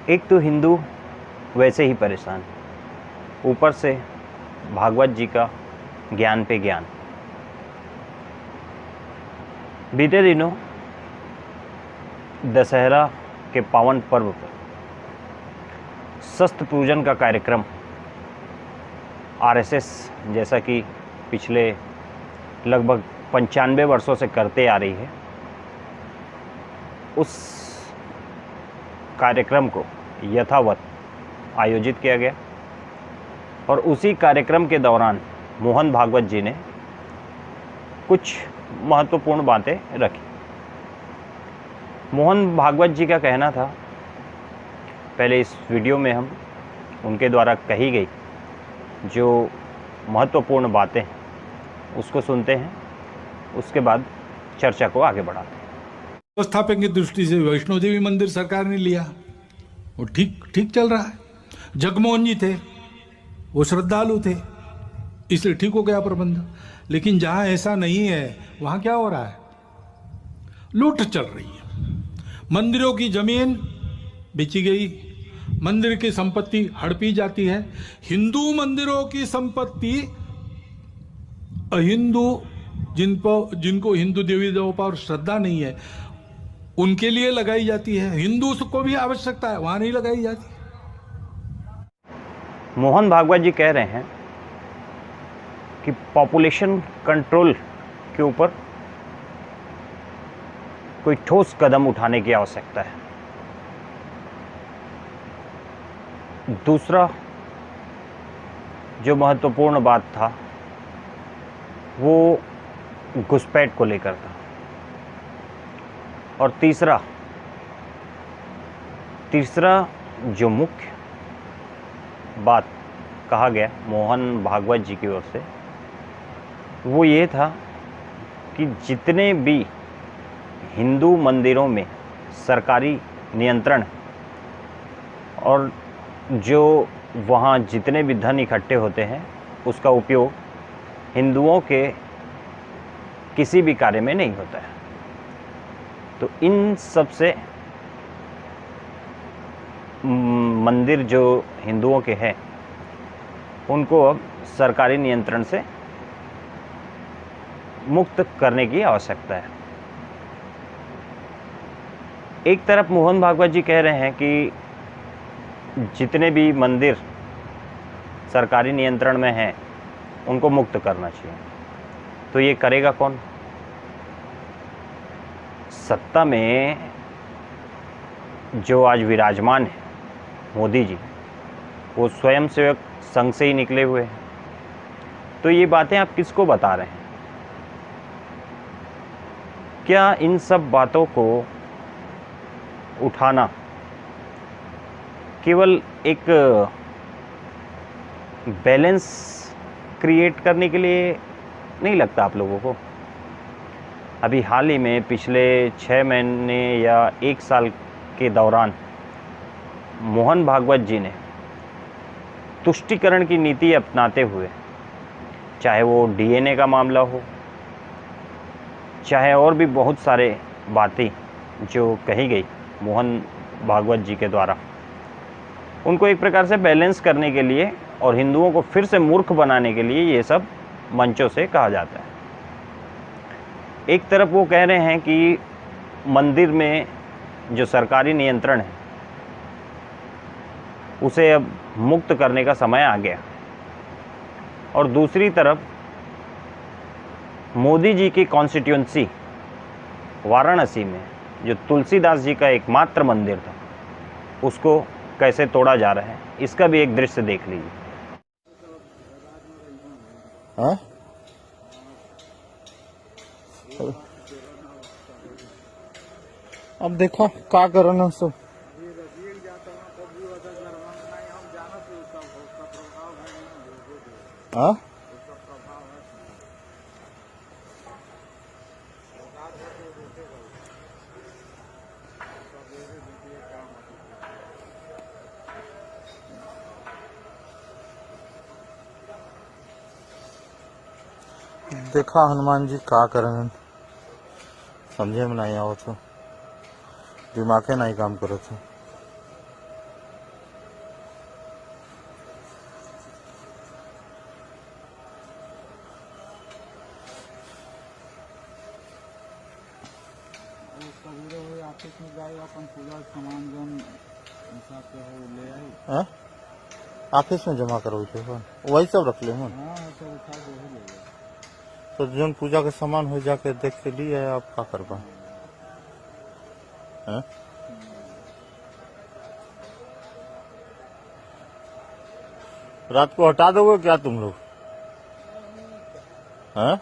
एक तो हिंदू वैसे ही परेशान, ऊपर से भागवत जी का ज्ञान पे ज्ञान। बीते दिनों दशहरा के पावन पर्व पर शस्त्र पूजन का कार्यक्रम आरएसएस जैसा कि पिछले लगभग 95 वर्षों से करते आ रही है, उस कार्यक्रम को यथावत आयोजित किया गया। और उसी कार्यक्रम के दौरान मोहन भागवत जी ने कुछ महत्वपूर्ण बातें रखी। मोहन भागवत जी का कहना था, पहले इस वीडियो में हम उनके द्वारा कही गई जो महत्वपूर्ण बातें हैं उसको सुनते हैं, उसके बाद चर्चा को आगे बढ़ाते हैं। व्यवस्थापक की दृष्टि से वैष्णो देवी मंदिर सरकार ने लिया, वो ठीक चल रहा है। जगमोहन जी थे, वो श्रद्धालु थे, इसलिए ठीक हो गया प्रबंध। लेकिन जहां ऐसा नहीं है वहां क्या हो रहा है? लूट चल रही है। मंदिरों की जमीन बेची गई, मंदिर की संपत्ति हड़पी जाती है। हिंदू मंदिरों की संपत्ति अहिंदू जिनको हिंदू देवी देवों पर श्रद्धा नहीं है उनके लिए लगाई जाती है। हिंदू को भी आवश्यकता है, वहां नहीं लगाई जाती। मोहन भागवत जी कह रहे हैं कि पॉपुलेशन कंट्रोल के ऊपर कोई ठोस कदम उठाने की आवश्यकता है। दूसरा जो महत्वपूर्ण बात था वो घुसपैठ को लेकर था। और तीसरा जो मुख्य बात कहा गया मोहन भागवत जी की ओर से वो ये था कि जितने भी हिंदू मंदिरों में सरकारी नियंत्रण और जो वहाँ जितने भी धन इकट्ठे होते हैं उसका उपयोग हिंदुओं के किसी भी कार्य में नहीं होता है। तो इन सब से मंदिर जो हिंदुओं के हैं उनको अब सरकारी नियंत्रण से मुक्त करने की आवश्यकता है। एक तरफ मोहन भागवत जी कह रहे हैं कि जितने भी मंदिर सरकारी नियंत्रण में हैं उनको मुक्त करना चाहिए। तो ये करेगा कौन? सत्ता में जो आज विराजमान है मोदी जी, वो स्वयंसेवक संघ से ही निकले हुए हैं। तो ये बातें आप किसको बता रहे हैं? क्या इन सब बातों को उठाना केवल एक बैलेंस क्रिएट करने के लिए नहीं लगता आप लोगों को? अभी हाल ही में पिछले 6 महीने या 1 साल के दौरान मोहन भागवत जी ने तुष्टीकरण की नीति अपनाते हुए, चाहे वो डीएनए का मामला हो, चाहे और भी बहुत सारे बातें जो कही गई मोहन भागवत जी के द्वारा, उनको एक प्रकार से बैलेंस करने के लिए और हिंदुओं को फिर से मूर्ख बनाने के लिए ये सब मंचों से कहा जाता है। एक तरफ वो कह रहे हैं कि मंदिर में जो सरकारी नियंत्रण है उसे अब मुक्त करने का समय आ गया, और दूसरी तरफ मोदी जी की कॉन्स्टिट्यूंसी वाराणसी में जो तुलसीदास जी का एकमात्र मंदिर था उसको कैसे तोड़ा जा रहा है, इसका भी एक दृश्य देख लीजिए। हाँ? अब देखो क्या करना सो। हाँ? देखा हनुमान जी का करन समझे में नहीं आओ तो, दिमागे नहीं काम करो तो। हैं? ऑफिस में जमा करो थे वही सब रख ले हम। तो जो पूजा के सामान हो जाके देख के लिए आप क्या कर पाए हैं? रात को हटा दोगे क्या तुम लोग हैं?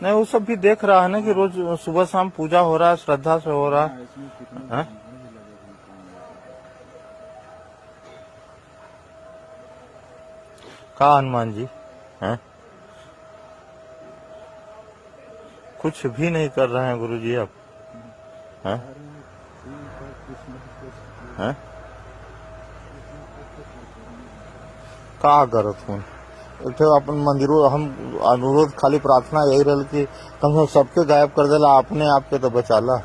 नहीं वो सब भी देख रहा है ना कि रोज सुबह शाम पूजा हो रहा है, श्रद्धा से हो रहा है हैं? कहा हनुमान जी हैं? कुछ भी नहीं कर रहे हैं गुरुजी अब हैं? हैं? का करत हूँ तो अपन मंदिरों हम अनुरोध खाली प्रार्थना यही रही कि कम से कम सबके गायब कर देला, अपने आप के तो बचाला,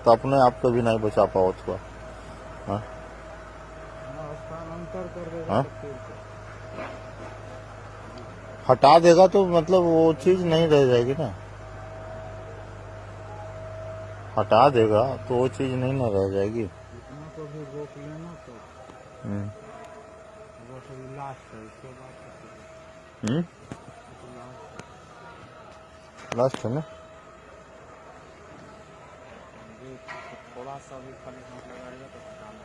तो अपने आप को भी नहीं बचा पाओ थोड़ा हाँ? हाँ? हटा देगा तो मतलब वो चीज नहीं रह जाएगी ना, हटा देगा तो वो चीज नहीं ना रह जाएगी। लास्ट है ना, थोड़ा सा भी खाली हाथ लगाएगा तो हटाना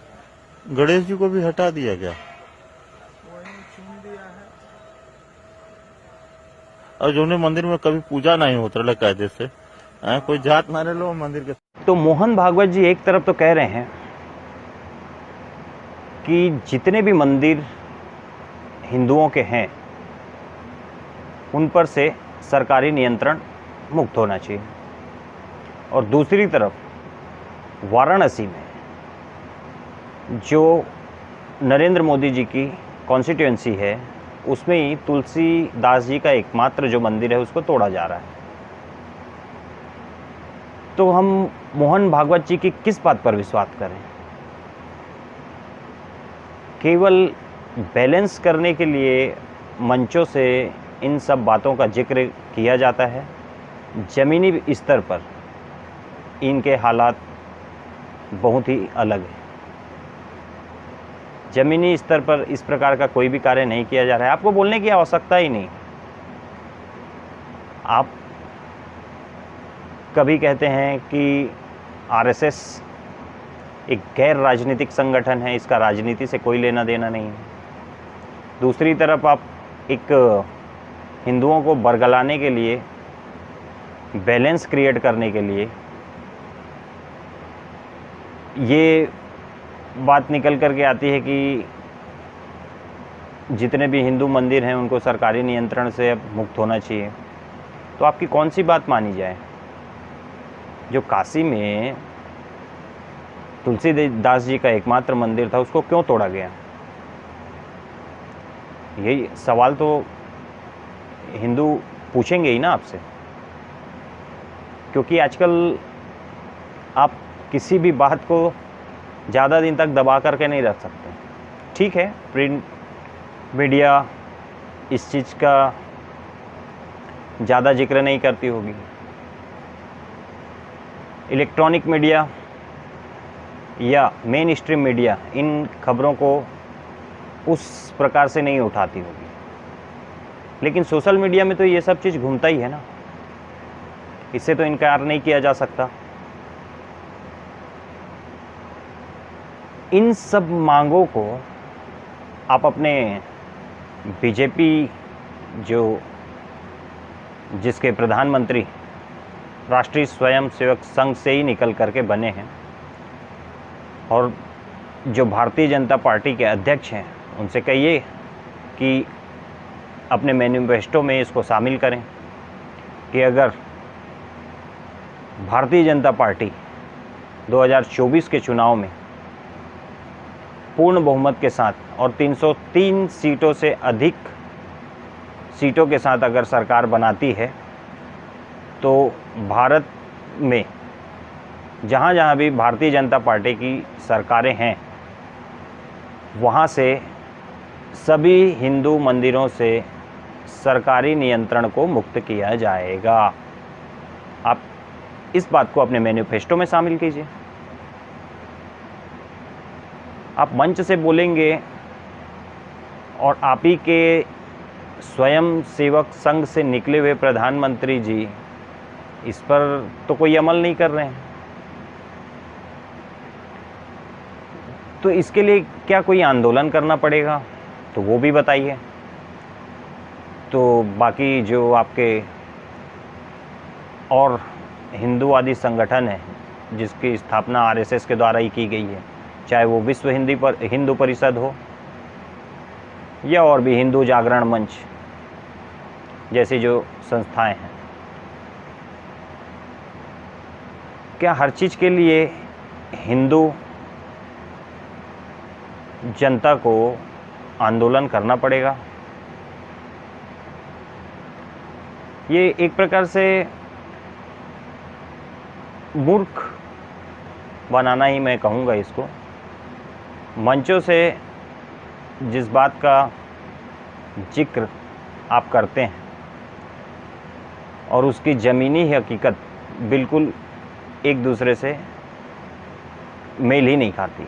है। गणेश जी को भी हटा दिया गया वही चुन दिया है। और जो मंदिर में कभी पूजा नहीं होता रहा कायदे से कोई जात ना रहे लो मंदिर के। तो मोहन भागवत जी एक तरफ तो कह रहे हैं कि जितने भी मंदिर हिंदुओं के हैं उन पर से सरकारी नियंत्रण मुक्त होना चाहिए, और दूसरी तरफ वाराणसी में जो नरेंद्र मोदी जी की कॉन्स्टिट्यूएंसी है उसमें ही तुलसीदास जी का एकमात्र जो मंदिर है उसको तोड़ा जा रहा है। तो हम मोहन भागवत जी की किस बात पर विश्वास करें? केवल बैलेंस करने के लिए मंचों से इन सब बातों का जिक्र किया जाता है, ज़मीनी स्तर पर इनके हालात बहुत ही अलग है। ज़मीनी स्तर पर इस प्रकार का कोई भी कार्य नहीं किया जा रहा है, आपको बोलने की आवश्यकता ही नहीं। आप कभी कहते हैं कि आरएसएस एक गैर राजनीतिक संगठन है, इसका राजनीति से कोई लेना देना नहीं है। दूसरी तरफ आप एक हिंदुओं को बरगलाने के लिए, बैलेंस क्रिएट करने के लिए ये बात निकल कर के आती है कि जितने भी हिंदू मंदिर हैं उनको सरकारी नियंत्रण से अब मुक्त होना चाहिए। तो आपकी कौन सी बात मानी जाए? जो काशी में तुलसीदास जी का एकमात्र मंदिर था उसको क्यों तोड़ा गया? यही सवाल तो हिंदू पूछेंगे ही ना आपसे, क्योंकि आजकल आप किसी भी बात को ज़्यादा दिन तक दबा करके नहीं रख सकते। ठीक है, प्रिंट मीडिया इस चीज़ का ज़्यादा जिक्र नहीं करती होगी, इलेक्ट्रॉनिक मीडिया या मेन स्ट्रीम मीडिया इन खबरों को उस प्रकार से नहीं उठाती होगी, लेकिन सोशल मीडिया में तो ये सब चीज़ घूमता ही है ना, इससे तो इनकार नहीं किया जा सकता। इन सब मांगों को आप अपने बीजेपी जिसके प्रधानमंत्री राष्ट्रीय स्वयंसेवक संघ से ही निकल करके बने हैं, और जो भारतीय जनता पार्टी के अध्यक्ष हैं उनसे कहिए कि अपने मैनिफेस्टो में इसको शामिल करें कि अगर भारतीय जनता पार्टी 2024 के चुनाव में पूर्ण बहुमत के साथ और 303 सीटों से अधिक सीटों के साथ अगर सरकार बनाती है तो भारत में जहाँ जहाँ भी भारतीय जनता पार्टी की सरकारें हैं वहाँ से सभी हिंदू मंदिरों से सरकारी नियंत्रण को मुक्त किया जाएगा। आप इस बात को अपने मैनिफेस्टो में शामिल कीजिए। आप मंच से बोलेंगे और आप ही के स्वयं सेवक संघ से निकले हुए प्रधानमंत्री जी इस पर तो कोई अमल नहीं कर रहे हैं, तो इसके लिए क्या कोई आंदोलन करना पड़ेगा तो वो भी बताइए। तो बाकी जो आपके और हिंदूवादी संगठन है जिसकी स्थापना आरएसएस के द्वारा ही की गई है, चाहे वो विश्व हिंदू परिषद हो या और भी हिंदू जागरण मंच जैसी जो संस्थाएं हैं, क्या हर चीज़ के लिए हिंदू जनता को आंदोलन करना पड़ेगा? ये एक प्रकार से मूर्ख बनाना ही मैं कहूँगा इसको। मंचों से जिस बात का जिक्र आप करते हैं और उसकी ज़मीनी हकीकत बिल्कुल एक दूसरे से मेल ही नहीं खाती।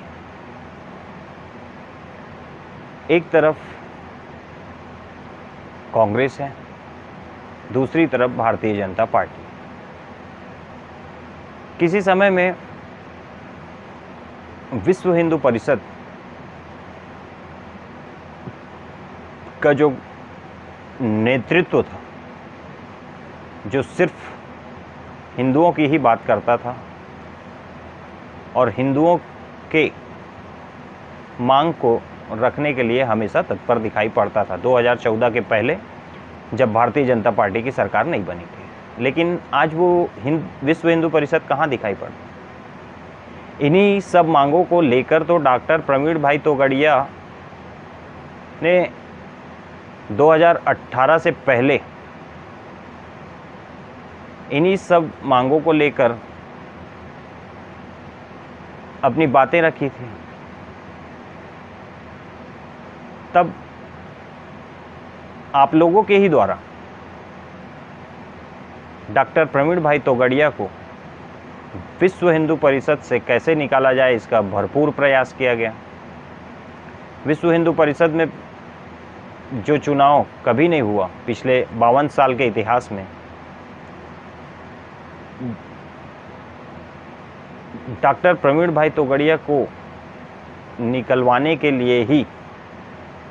एक तरफ कांग्रेस है, दूसरी तरफ भारतीय जनता पार्टी। किसी समय में विश्व हिंदू परिषद का जो नेतृत्व था, जो सिर्फ हिंदुओं की ही बात करता था और हिंदुओं के मांग को रखने के लिए हमेशा तत्पर दिखाई पड़ता था 2014 के पहले, जब भारतीय जनता पार्टी की सरकार नहीं बनी थी। लेकिन आज वो विश्व हिंदू परिषद कहाँ दिखाई पड़ती? इन्हीं सब मांगों को लेकर तो डॉक्टर प्रवीण भाई तोगड़िया ने 2018 से पहले इन्हीं सब मांगों को लेकर अपनी बातें रखी थी। तब आप लोगों के ही द्वारा डॉक्टर प्रवीण भाई तोगड़िया को विश्व हिंदू परिषद से कैसे निकाला जाए, इसका भरपूर प्रयास किया गया। विश्व हिंदू परिषद में जो चुनाव कभी नहीं हुआ पिछले 52 साल के इतिहास में, डॉक्टर प्रवीण भाई तोगड़िया को निकलवाने के लिए ही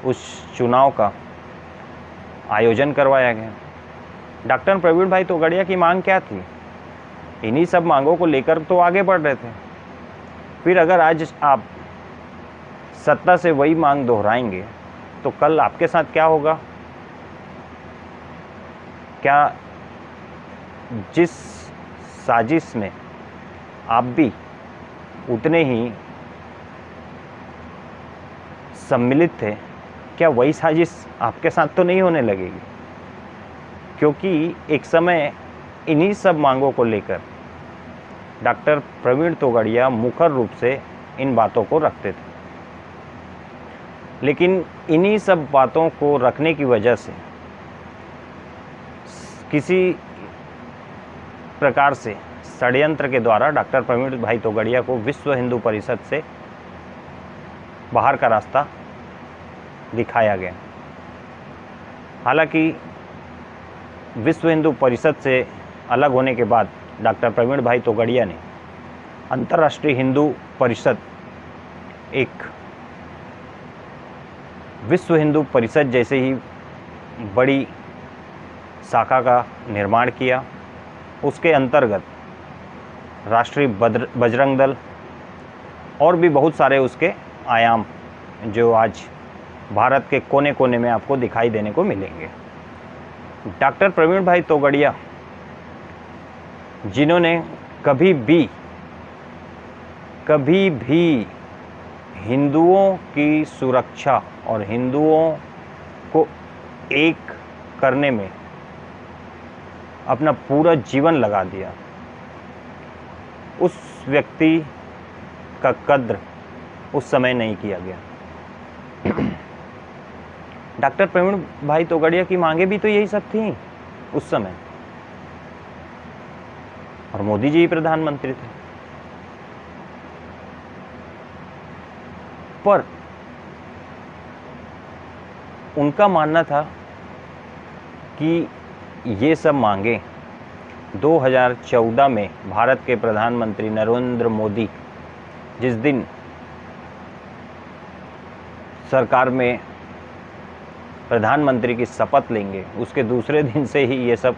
उस चुनाव का आयोजन करवाया गया। डॉक्टर प्रवीण भाई तोगड़िया की मांग क्या थी? इन्हीं सब मांगों को लेकर तो आगे बढ़ रहे थे। फिर अगर आज आप सत्ता से वही मांग दोहराएंगे तो कल आपके साथ क्या होगा? क्या जिस साजिश में आप भी उतने ही सम्मिलित थे, क्या वही साजिश आपके साथ तो नहीं होने लगेगी? क्योंकि एक समय इन्हीं सब मांगों को लेकर डॉक्टर प्रवीण तोगड़िया मुखर रूप से इन बातों को रखते थे, लेकिन इन्हीं सब बातों को रखने की वजह से किसी प्रकार से षड्यंत्र के द्वारा डॉक्टर प्रवीण भाई तोगड़िया को विश्व हिंदू परिषद से बाहर का रास्ता दिखाया गया। हालांकि विश्व हिंदू परिषद से अलग होने के बाद डॉक्टर प्रवीण भाई तोगड़िया ने अंतर्राष्ट्रीय हिंदू परिषद, एक विश्व हिंदू परिषद जैसे ही बड़ी शाखा का निर्माण किया। उसके अंतर्गत राष्ट्रीय बजरंग दल और भी बहुत सारे उसके आयाम जो आज भारत के कोने कोने में आपको दिखाई देने को मिलेंगे। डॉक्टर प्रवीण भाई तोगड़िया, जिन्होंने कभी भी हिंदुओं की सुरक्षा और हिंदुओं को एक करने में अपना पूरा जीवन लगा दिया, उस व्यक्ति का कद्र उस समय नहीं किया गया। डॉक्टर प्रवीण भाई तोगड़िया की मांगे भी तो यही सब थी उस समय, और मोदी जी ही प्रधानमंत्री थे। पर उनका मानना था कि ये सब मांगे 2014 में भारत के प्रधानमंत्री नरेंद्र मोदी जिस दिन सरकार में प्रधानमंत्री की शपथ लेंगे, उसके दूसरे दिन से ही ये सब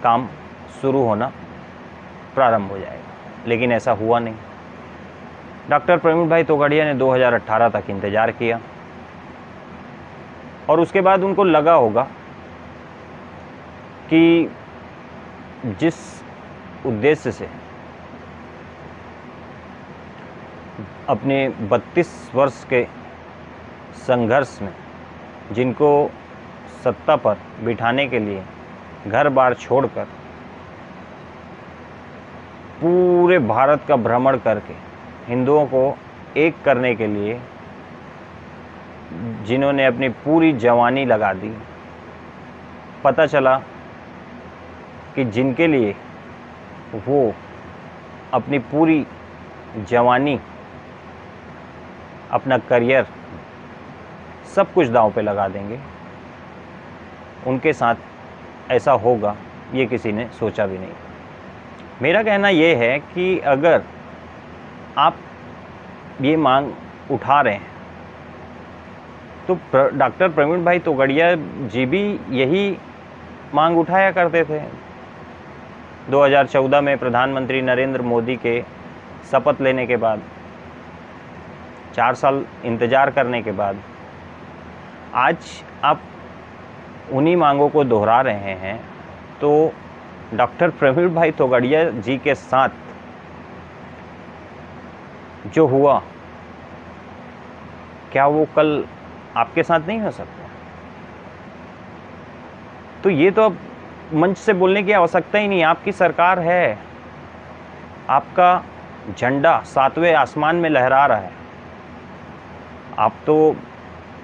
काम शुरू होना प्रारंभ हो जाएगा। लेकिन ऐसा हुआ नहीं। डॉक्टर प्रवीण भाई तोगड़िया ने 2018 तक इंतज़ार किया, और उसके बाद उनको लगा होगा कि जिस उद्देश्य से अपने 32 वर्ष के संघर्ष में जिनको सत्ता पर बिठाने के लिए घर बार छोड़कर पूरे भारत का भ्रमण करके हिंदुओं को एक करने के लिए जिन्होंने अपनी पूरी जवानी लगा दी, पता चला कि जिनके लिए वो अपनी पूरी जवानी, अपना करियर, सब कुछ दांव पे लगा देंगे, उनके साथ ऐसा होगा ये किसी ने सोचा भी नहीं। मेरा कहना ये है कि अगर आप ये मांग उठा रहे हैं तो डॉक्टर प्रवीण भाई तोगड़िया जी भी यही मांग उठाया करते थे। 2014 में प्रधानमंत्री नरेंद्र मोदी के शपथ लेने के बाद, 4 साल इंतज़ार करने के बाद आज आप उन्हीं मांगों को दोहरा रहे हैं, तो डॉक्टर प्रवीण भाई तोगड़िया जी के साथ जो हुआ, क्या वो कल आपके साथ नहीं हो सकता? तो ये तो अब मंच से बोलने की आवश्यकता ही नहीं। आपकी सरकार है, आपका झंडा 7वें आसमान में लहरा रहा है। आप तो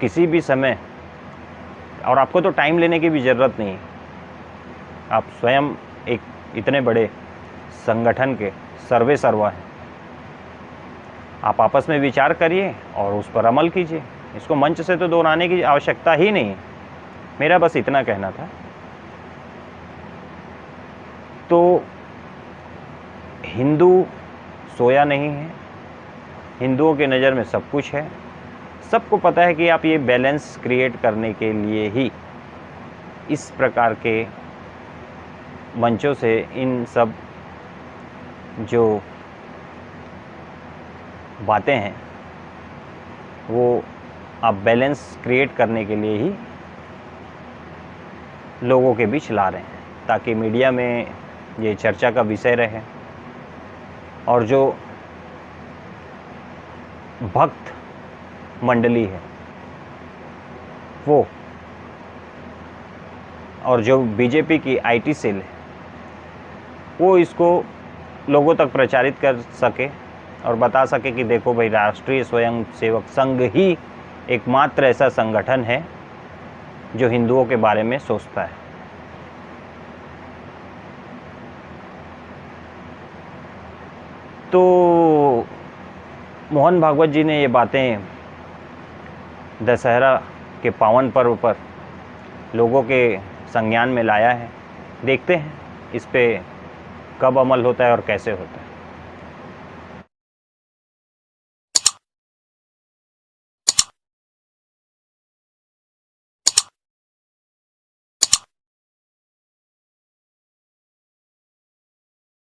किसी भी समय, और आपको तो टाइम लेने की भी ज़रूरत नहीं है, आप स्वयं एक इतने बड़े संगठन के सर्वे सर्वा हैं। आप आपस में विचार करिए और उस पर अमल कीजिए। इसको मंच से तो दोहराने की आवश्यकता ही नहीं है। मेरा बस इतना कहना था। तो हिंदू सोया नहीं है, हिंदुओं के नज़र में सब कुछ है। सबको पता है कि आप ये बैलेंस क्रिएट करने के लिए ही इस प्रकार के मंचों से इन सब जो बातें हैं वो आप बैलेंस क्रिएट करने के लिए ही लोगों के बीच ला रहे हैं, ताकि मीडिया में ये चर्चा का विषय रहे, और जो भक्त मंडली है वो, और जो बीजेपी की आईटी सेल है वो इसको लोगों तक प्रचारित कर सके और बता सके कि देखो भाई, राष्ट्रीय स्वयंसेवक संघ ही एकमात्र ऐसा संगठन है जो हिंदुओं के बारे में सोचता है। तो मोहन भागवत जी ने ये बातें दशहरा के पावन पर्व पर लोगों के संज्ञान में लाया है। देखते हैं इस पे कब अमल होता है और कैसे होता है।